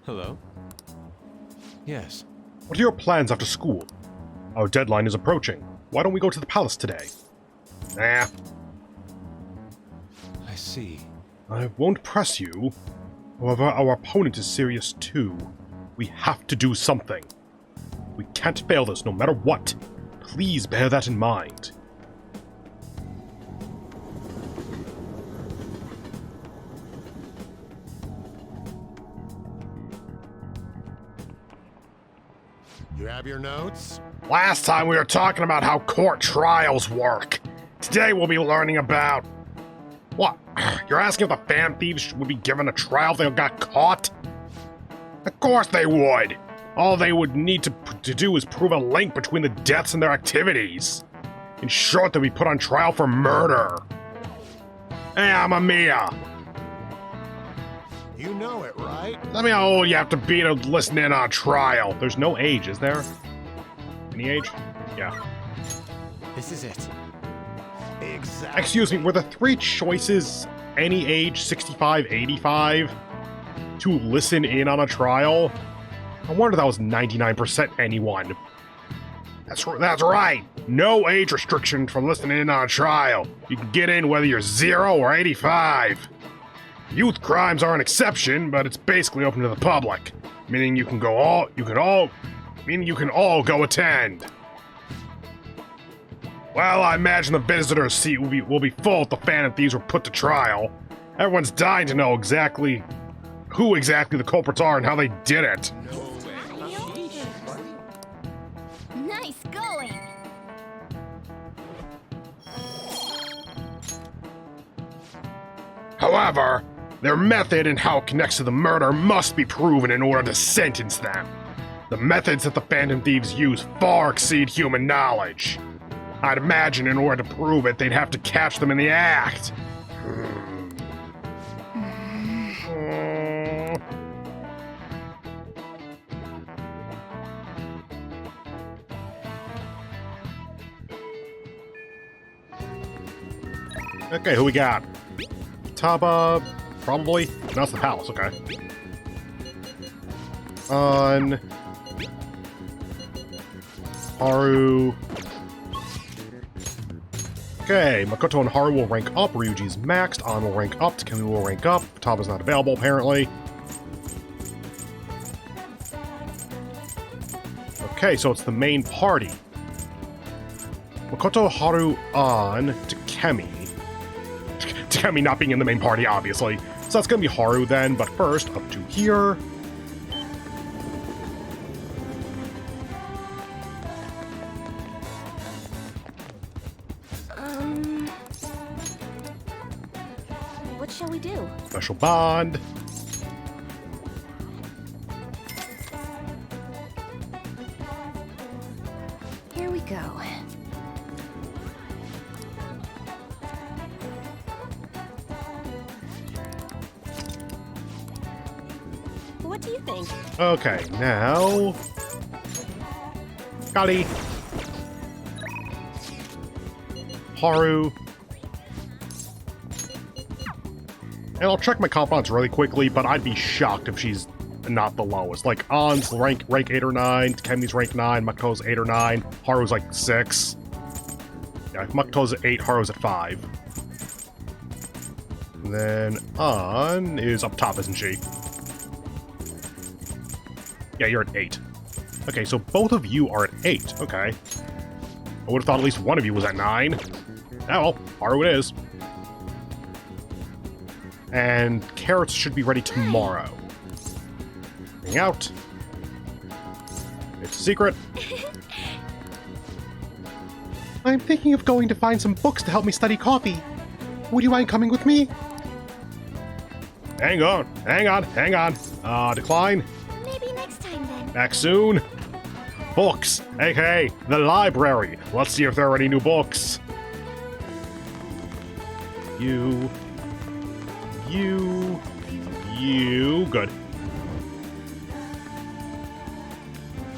Hello? Yes. What are your plans after school? Our deadline is approaching. Why don't we go to the palace today? Nah. I see. I won't press you. However, our opponent is serious too. We have to do something. We can't fail this no matter what. Please bear that in mind. You have your notes? Last time we were talking about how court trials work. Today we'll be learning about... What? You're asking if the fan thieves would be given a trial if they got caught? Of course they would! All they would need to do is prove a link between the deaths and their activities. In short, they'll be put on trial for murder. Hey, I'm Amia. You know it, right? Tell me how old you have to be to listen in on trial. There's no age, is there? Any age? Yeah. This is it. Exactly. Excuse me, were the three choices any age, 65, 85, to listen in on a trial? I wonder that was 99% anyone. That's right. No age restriction for listening in on a trial. You can get in whether you're 0 or 85. Youth crimes are an exception, but it's basically open to the public, meaning you can all go attend. Well, I imagine the visitor's seat will be full if the Phantom Thieves were put to trial. Everyone's dying to know who exactly the culprits are and how they did it. Nice going. However, their method and how it connects to the murder must be proven in order to sentence them. The methods that the Phantom Thieves use far exceed human knowledge. I'd imagine in order to prove it, they'd have to catch them in the act. Okay, who we got? Taba, probably? No, it's the palace, okay. Haru. Okay, Makoto and Haru will rank up, Ryuji's maxed, An will rank up, Takemi will rank up, Taba's not available apparently. Okay, so it's the main party. Makoto, Haru, An, Takemi. Takemi not being in the main party, obviously. So that's gonna be Haru then, but first, up to here. What shall we do? Special bond. Here we go. What do you think? Okay, now... Kali. Haru. And I'll check my confidants really quickly, but I'd be shocked if she's not the lowest. Like, An's rank 8 or 9, Takemi's rank 9, Makoto's 8 or 9, Haru's like 6. Yeah, if Makoto's at 8, Haru's at 5. And then An is up top, isn't she? Yeah, you're at 8. Okay, so both of you are at 8. Okay. I would have thought at least one of you was at 9. Oh, well, Haru it is. And carrots should be ready tomorrow. Hang out. It's a secret. I'm thinking of going to find some books to help me study coffee. Would you mind coming with me? Hang on. Decline. Maybe next time then. Back soon. Books, aka the library. Let's see if there are any new books. You. Good.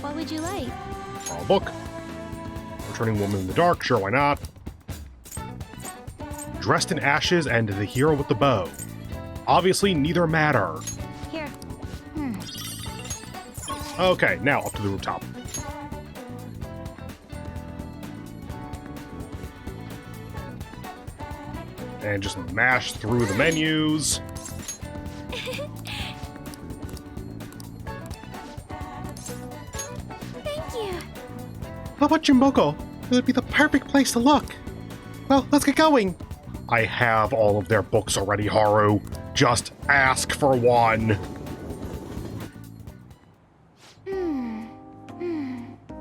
What would you like? Draw a book. Returning Woman in the Dark, sure, why not? Dressed in Ashes and The Hero with the Bow. Obviously, neither matter. Here. Okay, now up to the rooftop. And just mash through the menus. Thank you. How about Jimboko? It would be the perfect place to look. Well, let's get going. I have all of their books already, Haru. Just ask for one.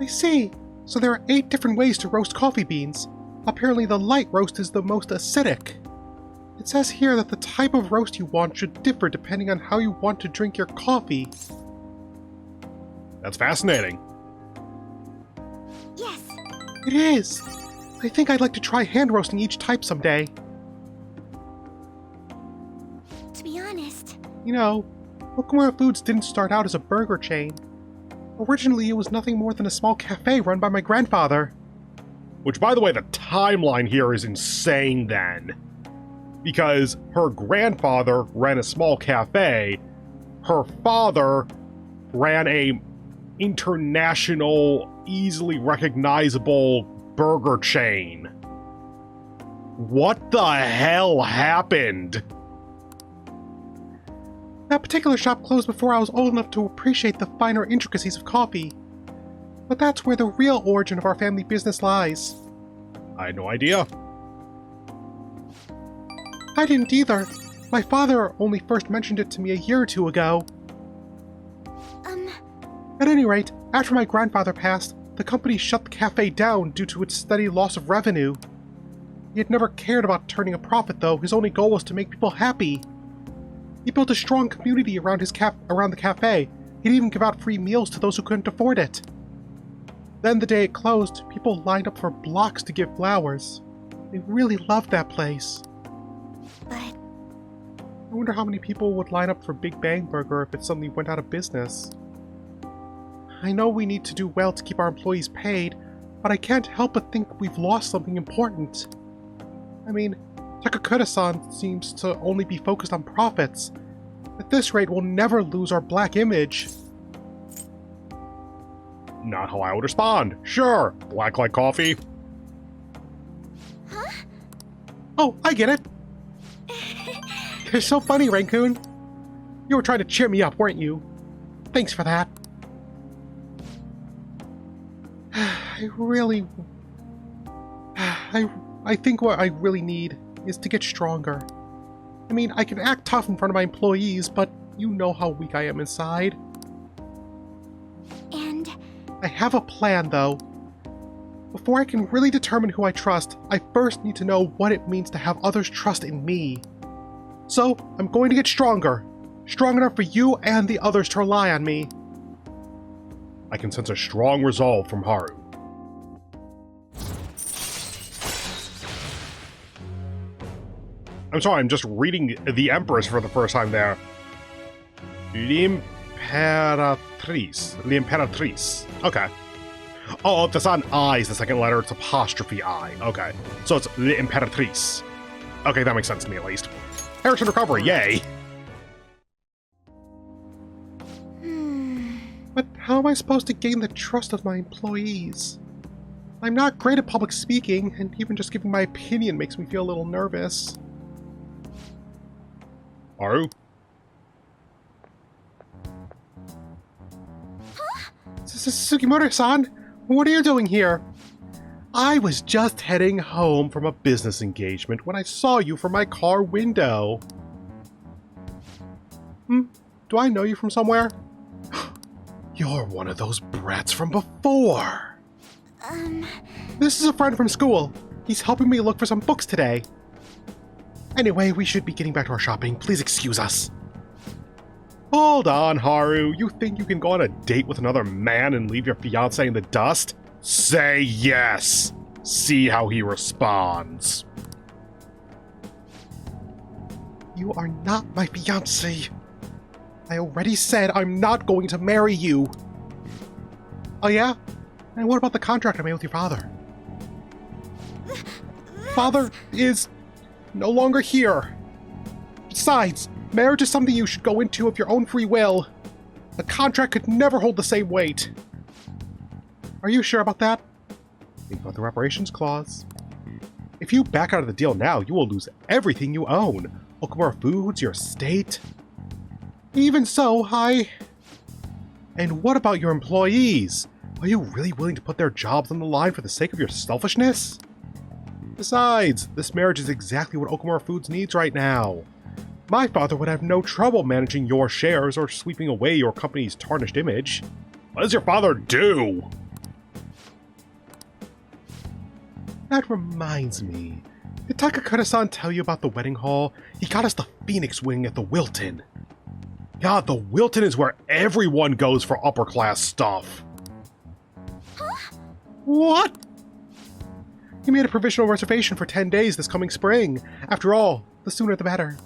I see. So there are 8 different ways to roast coffee beans. Apparently the light roast is the most acidic. It says here that the type of roast you want should differ depending on how you want to drink your coffee. That's fascinating. Yes. It is. I think I'd like to try hand roasting each type someday. To be honest, You know, Okumura Foods didn't start out as a burger chain. Originally, it was nothing more than a small cafe run by my grandfather. Which, by the way, the timeline here is insane then. Because her grandfather ran a small cafe, her father ran a international, easily recognizable burger chain. What the hell happened? That particular shop closed before I was old enough to appreciate the finer intricacies of coffee. But that's where the real origin of our family business lies. I had no idea. I didn't either. My father only first mentioned it to me a year or two ago. At any rate, after my grandfather passed, the company shut the cafe down due to its steady loss of revenue. He had never cared about turning a profit, though. His only goal was to make people happy. He built a strong community around the cafe. He'd even give out free meals to those who couldn't afford it. Then the day it closed, people lined up for blocks to give flowers. They really loved that place. but I wonder how many people would line up for Big Bang Burger if it suddenly went out of business. I know we need to do well to keep our employees paid, but I can't help but think we've lost something important. I mean, Takakura-san seems to only be focused on profits. At this rate, we'll never lose our black image. Not how I would respond. Sure, black like coffee. Oh, I get it. You're so funny, Raccoon. You were trying to cheer me up, weren't you? Thanks for that. I think what I really need is to get stronger. I mean, I can act tough in front of my employees, but you know how weak I am inside. and I have a plan, though. Before I can really determine who I trust, I first need to know what it means to have others trust in me. So, I'm going to get stronger. Strong enough for you and the others to rely on me. I can sense a strong resolve from Haru. I'm sorry, I'm just reading the Empress for the first time there. L'Imperatrice. Okay. Oh, that's not an I is the second letter, it's apostrophe I. Okay. So it's L'Imperatrice. Okay, that makes sense to me at least. Harrison recovery, yay! But how am I supposed to gain the trust of my employees? I'm not great at public speaking, and even just giving my opinion makes me feel a little nervous. Haru? Sugimura-san, what are you doing here? I was just heading home from a business engagement when I saw you from my car window. Do I know you from somewhere? You're one of those brats from before. This is a friend from school. He's helping me look for some books today. Anyway, we should be getting back to our shopping. Please excuse us. Hold on, Haru. You think you can go on a date with another man and leave your fiancé in the dust? Say yes. See how he responds. You are not my fiancé. I already said I'm not going to marry you. Oh yeah? And what about the contract I made with your father? Father is no longer here. Besides, marriage is something you should go into of your own free will. A contract could never hold the same weight. Are you sure about that? Think about the reparations clause. If you back out of the deal now, you will lose everything you own. Okamura Foods, your estate. Even so, And what about your employees? Are you really willing to put their jobs on the line for the sake of your selfishness? Besides, this marriage is exactly what Okamura Foods needs right now. My father would have no trouble managing your shares or sweeping away your company's tarnished image. What does your father do? That reminds me. Did Takakura-san tell you about the wedding hall? He got us the Phoenix wing at the Wilton. God, the Wilton is where everyone goes for upper class stuff. Huh? What? He made a provisional reservation for 10 days this coming spring. After all, the sooner the better.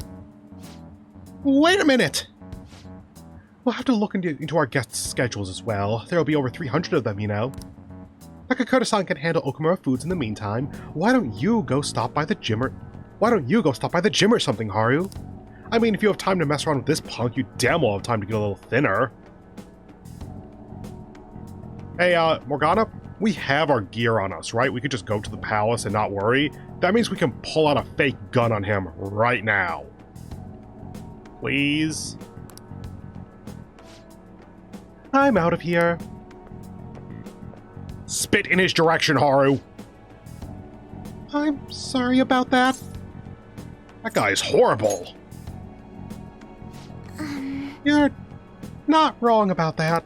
Wait a minute! We'll have to look into our guests' schedules as well. There will be over 300 of them, you know. Takakura-san can handle Okamura Foods in the meantime. Why don't you go stop by the gym or something, Haru? I mean, if you have time to mess around with this punk, you damn well have time to get a little thinner. Hey, Morgana, we have our gear on us, right? We could just go to the palace and not worry. That means we can pull out a fake gun on him right now. Please? I'm out of here. Spit in his direction, Haru. I'm sorry about that. That guy is horrible. You're not wrong about that.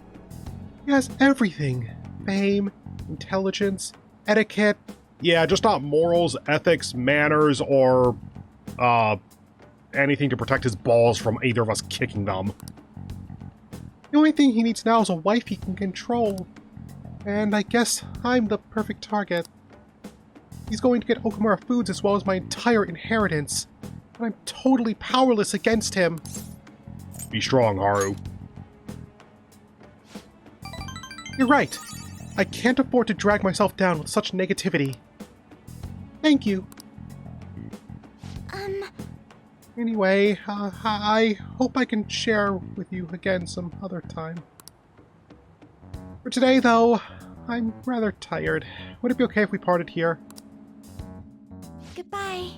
He has everything. Fame, intelligence, etiquette. Yeah, just not morals, ethics, manners, or, anything to protect his balls from either of us kicking them. The only thing he needs now is a wife he can control. And I guess I'm the perfect target. He's going to get Okamura Foods as well as my entire inheritance. And I'm totally powerless against him. Be strong, Haru. You're right. I can't afford to drag myself down with such negativity. Thank you. Anyway, I hope I can share with you again some other time. For today, though, I'm rather tired. Would it be okay if we parted here? Goodbye.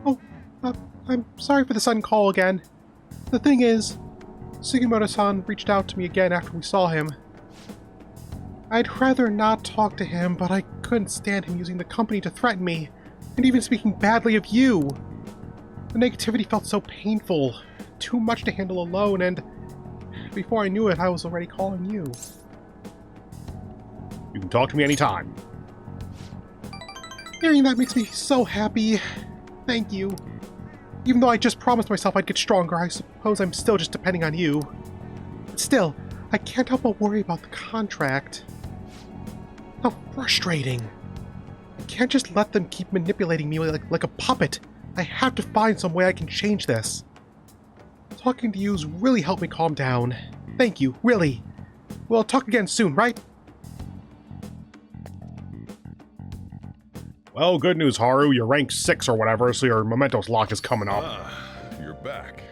Oh, I'm sorry for the sudden call again. The thing is, Sugimoto-san reached out to me again after we saw him. I'd rather not talk to him, but I couldn't stand him using the company to threaten me, and even speaking badly of you. The negativity felt so painful, too much to handle alone, and before I knew it, I was already calling you. You can talk to me anytime. Hearing that makes me so happy. Thank you. Even though I just promised myself I'd get stronger, I suppose I'm still just depending on you. But still, I can't help but worry about the contract. How frustrating. I can't just let them keep manipulating me like a puppet. I have to find some way I can change this. Talking to you's really helped me calm down. Thank you, really. We'll talk again soon, right? Well, good news, Haru. You're rank 6 or whatever, so your Mementos lock is coming up. You're back.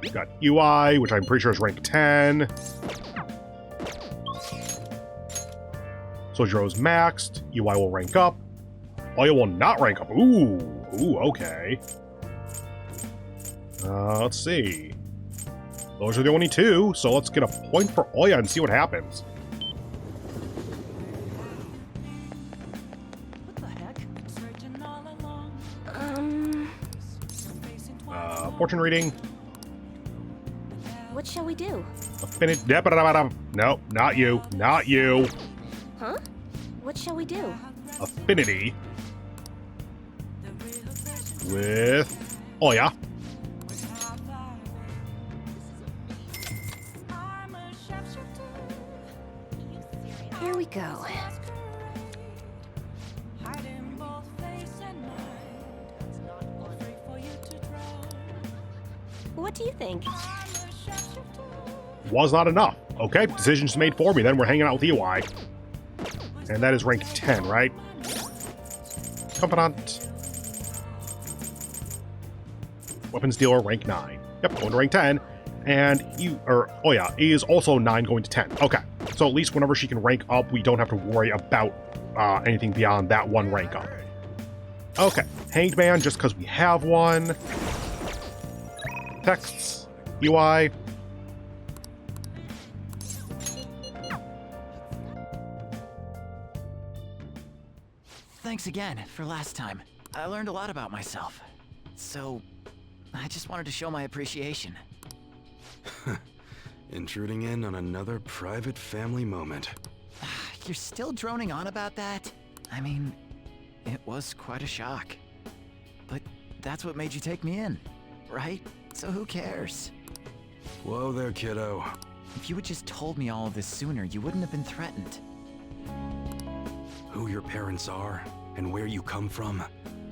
You've got UI, which I'm pretty sure is rank 10. Sojiro's maxed. UI will rank up. Oya will not rank up. Ooh, okay. Let's see. Those are the only two, so let's get a point for Oya and see what happens. Fortune reading. What shall we do? Affinity. No, not you. Not you. Huh? What shall we do? Affinity. With Oya. Here we go. What do you think? Was not enough. Okay, decision's made for me, then we're hanging out with UI. And that is rank 10, right? Confidant. Weapons dealer, rank 9. Yep, going to rank 10. And oh yeah, E is also 9 going to 10. Okay, so at least whenever she can rank up, we don't have to worry about anything beyond that one rank up. Okay, Hanged Man, just because we have one. Texts, UI. Thanks again for last time. I learned a lot about myself. So, I just wanted to show my appreciation. Intruding in on another private family moment. You're still droning on about that? I mean, it was quite a shock. But that's what made you take me in, right? So who cares? Whoa there, kiddo. If you had just told me all of this sooner, you wouldn't have been threatened. Who your parents are and where you come from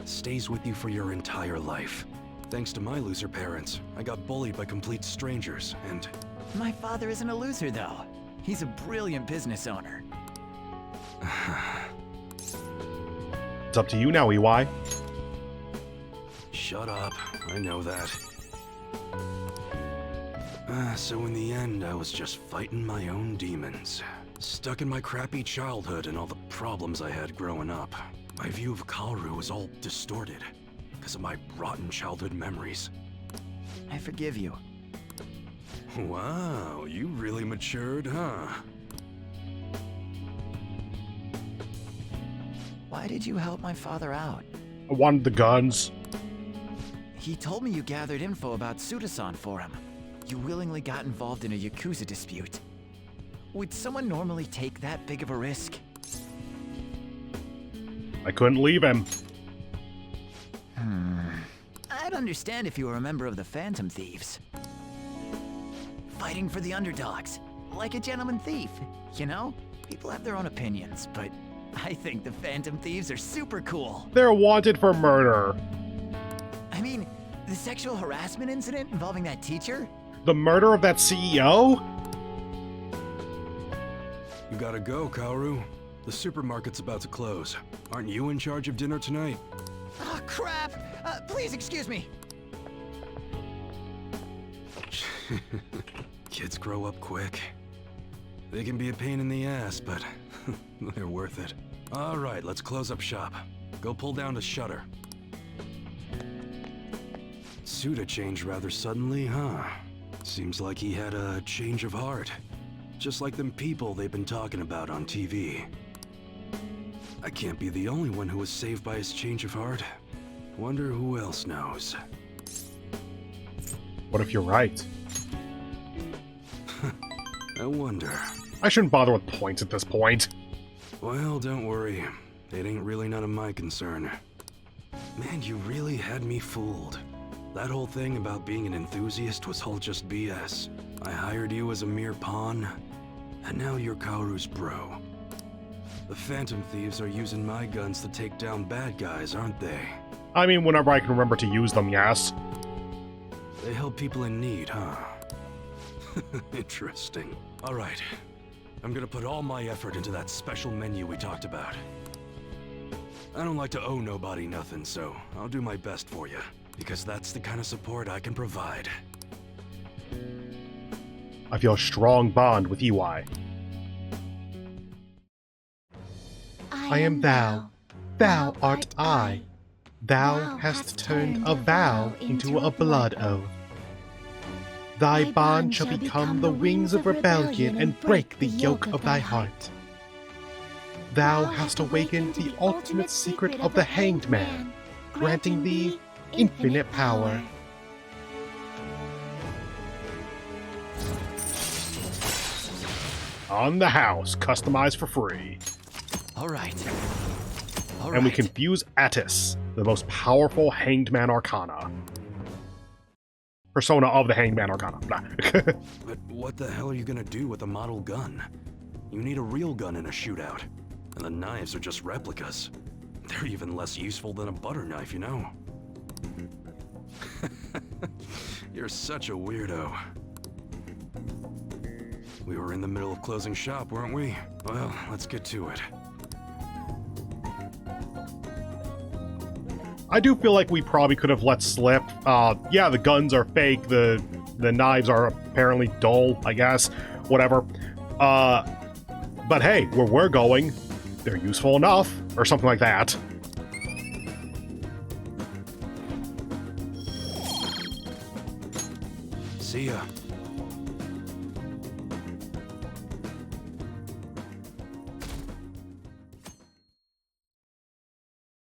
stays with you for your entire life. Thanks to my loser parents, I got bullied by complete strangers, and... My father isn't a loser, though. He's a brilliant business owner. It's up to you now, EY. Shut up, I know that. So in the end, I was just fighting my own demons. Stuck in my crappy childhood and all the problems I had growing up. My view of Kaoru was all distorted because of my rotten childhood memories. I forgive you. Wow, you really matured, huh? Why did you help my father out? I wanted the guns. He told me you gathered info about Suda-san for him. You willingly got involved in a Yakuza dispute. Would someone normally take that big of a risk? I couldn't leave him. I'd understand if you were a member of the Phantom Thieves. Fighting for the underdogs, like a gentleman thief, you know? People have their own opinions, but I think the Phantom Thieves are super cool. They're wanted for murder. I mean, the sexual harassment incident involving that teacher? The murder of that CEO? You gotta go, Kaoru. The supermarket's about to close. Aren't you in charge of dinner tonight? Oh, crap! Please excuse me. Kids grow up quick. They can be a pain in the ass, but they're worth it. All right, let's close up shop. Go pull down the shutter. Suda changed rather suddenly, huh? Seems like he had a change of heart. Just like them people they've been talking about on TV. I can't be the only one who was saved by his change of heart. Wonder who else knows. What if you're right? I wonder. I shouldn't bother with points at this point. Well, don't worry. It ain't really none of my concern. Man, you really had me fooled. That whole thing about being an enthusiast was all just BS. I hired you as a mere pawn, and now you're Kaoru's bro. The Phantom Thieves are using my guns to take down bad guys, aren't they? I mean, whenever I can remember to use them, yes. They help people in need, huh? Interesting. Alright. I'm gonna put all my effort into that special menu we talked about. I don't like to owe nobody nothing, so I'll do my best for you. Because that's the kind of support I can provide. I feel a strong bond with EY. I am thou, thou art I. Thou hast turned a vow into a blood oath. Thy bond shall become the wings of rebellion and break the yoke of thy heart. Thou hast awakened the ultimate secret of the Hanged Man, granting thee infinite power. On the house, customized for free. All right. And we can fuse Attis, the most powerful Hanged Man Arcana. Persona of the Hanged Man Arcana. But what the hell are you gonna do with a model gun? You need a real gun in a shootout. And the knives are just replicas. They're even less useful than a butter knife, you know? You're such a weirdo. We were in the middle of closing shop, weren't we? Well, let's get to it. I do feel like we probably could have let slip. Yeah, the guns are fake, the knives are apparently dull, I guess. Whatever. But hey, where we're going, they're useful enough, or something like that. See ya.